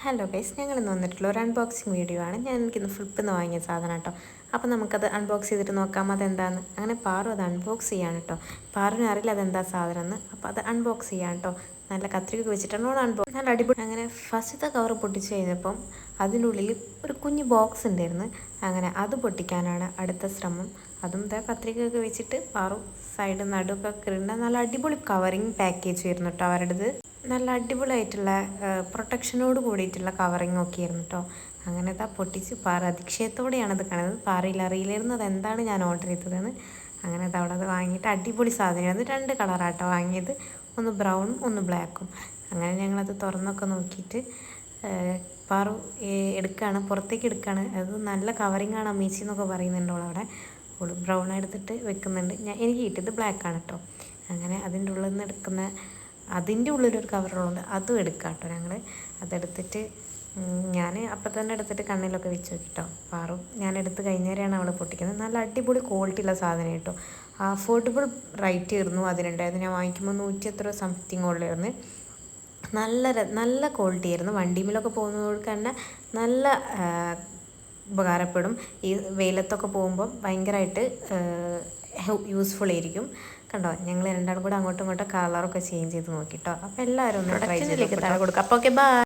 Hello guys, ഞങ്ങളിന്ന് വന്നിട്ടുള്ള ഒരു അൺബോക്സിങ് വീഡിയോ ആണ്. എനിക്കിന്ന് ഫ്ലിപ്പിൽ നിന്ന് വാങ്ങിയ സാധനം കേട്ടോ. അപ്പോൾ നമുക്കത് അൺബോക്സ് ചെയ്തിട്ട് നോക്കാം അതെന്താന്ന്. അങ്ങനെ പാറു അത് അൺബോക്സ് ചെയ്യാണ് കേട്ടോ. പാറുവിന് അറിയില്ല അതെന്താ സാധനം എന്ന്. അപ്പോൾ അത് അൺബോക്സ് ചെയ്യാൻ കേട്ടോ. നല്ല കത്രിക വെച്ചിട്ടാണ് അൺബോക്സ്. നല്ല അടിപൊളി. അങ്ങനെ ഫസ്റ്റത്തെ കവർ പൊട്ടിച്ച് കഴിഞ്ഞപ്പം അതിനുള്ളിൽ ഒരു കുഞ്ഞ് ബോക്സ് ഉണ്ടായിരുന്നു. അങ്ങനെ അത് പൊട്ടിക്കാനാണ് അടുത്ത ശ്രമം. അതും ഇതാ കത്രികയൊക്കെ വെച്ചിട്ട് പാറു സൈഡ് നടുവൊക്കെ കിടന്ന നല്ല അടിപൊളി കവറിങ് പാക്കേജ് ആയിരുന്നു കേട്ടോ അവരുടേത്. നല്ല അടിപൊളിയായിട്ടുള്ള പ്രൊട്ടക്ഷനോട് കൂടിയിട്ടുള്ള കവറിങ് ഒക്കെ ആയിരുന്നു കേട്ടോ. അങ്ങനെ ഇതാ പൊട്ടിച്ച് പാറ അതിശയത്തോടെയാണ് ഇത് കാണുന്നത്. പാറയിൽ അറിയില്ലായിരുന്നു അതെന്താണ് ഞാൻ ഓർഡർ ചെയ്തതെന്ന്. അങ്ങനെ ഇത് അവിടെ അത് വാങ്ങിയിട്ട് അടിപൊളി സാധനമായിരുന്നു. 2 കളറാട്ടോ വാങ്ങിയത്, ഒന്ന് ബ്രൗണും ഒന്ന് ബ്ലാക്കും. അങ്ങനെ ഞങ്ങളത് തുറന്നൊക്കെ നോക്കിയിട്ട് പാറു എടുക്കുകയാണ്, പുറത്തേക്ക് എടുക്കുകയാണ്. അത് നല്ല കവറിങ് ആണ് അമ്മീച്ചി എന്നൊക്കെ പറയുന്നുണ്ട് അവിടെ. ബ്രൗൺ എടുത്തിട്ട് വെക്കുന്നുണ്ട്. എനിക്ക് കിട്ടിയത് ബ്ലാക്കാണ് കേട്ടോ. അങ്ങനെ അതിൻ്റെ ഉള്ളിൽ നിന്ന് എടുക്കുന്ന അതിൻ്റെ ഉള്ളിലൊരു കവറുണ്ട്, അതും എടുക്കാം കേട്ടോ. ഞങ്ങൾ അതെടുത്തിട്ട് ഞാൻ അപ്പം തന്നെ എടുത്തിട്ട് കണ്ണിലൊക്കെ വെച്ച് നോക്കിട്ടോ. പാറു ഞാൻ എടുത്ത് കഴിഞ്ഞേരെയാണ് അവൾ പൊട്ടിക്കുന്നത്. നല്ല അടിപൊളി ക്വാളിറ്റി ഉള്ള സാധനം കേട്ടോ. അഫോർഡബിൾ റേറ്റ് ആയിരുന്നു അതിനുണ്ടായത്. ഞാൻ വാങ്ങിക്കുമ്പോൾ 100 എത്ര സംതിങ് ഉള്ളായിരുന്നു. നല്ല ക്വാളിറ്റി ആയിരുന്നു. വണ്ടിയിലൊക്കെ പോകുന്നവർക്ക് തന്നെ നല്ല ഉപകാരപ്പെടും. ഈ വെയിലത്തൊക്കെ പോകുമ്പോൾ ഭയങ്കരമായിട്ട് യൂസ്ഫുൾ ആയിരിക്കും. കണ്ടോ, ഞങ്ങൾ രണ്ടാളും കൂടെ അങ്ങോട്ടും ഇങ്ങോട്ടും കളറൊക്കെ ചേഞ്ച് ചെയ്ത് നോക്കിട്ടോ. അപ്പോൾ എല്ലാവരും ഒന്ന് ട്രൈ ചെയ്തിലേക്ക് താഴെ കൊടുക്കാം. അപ്പോൾ ഓക്കെ, ബൈ.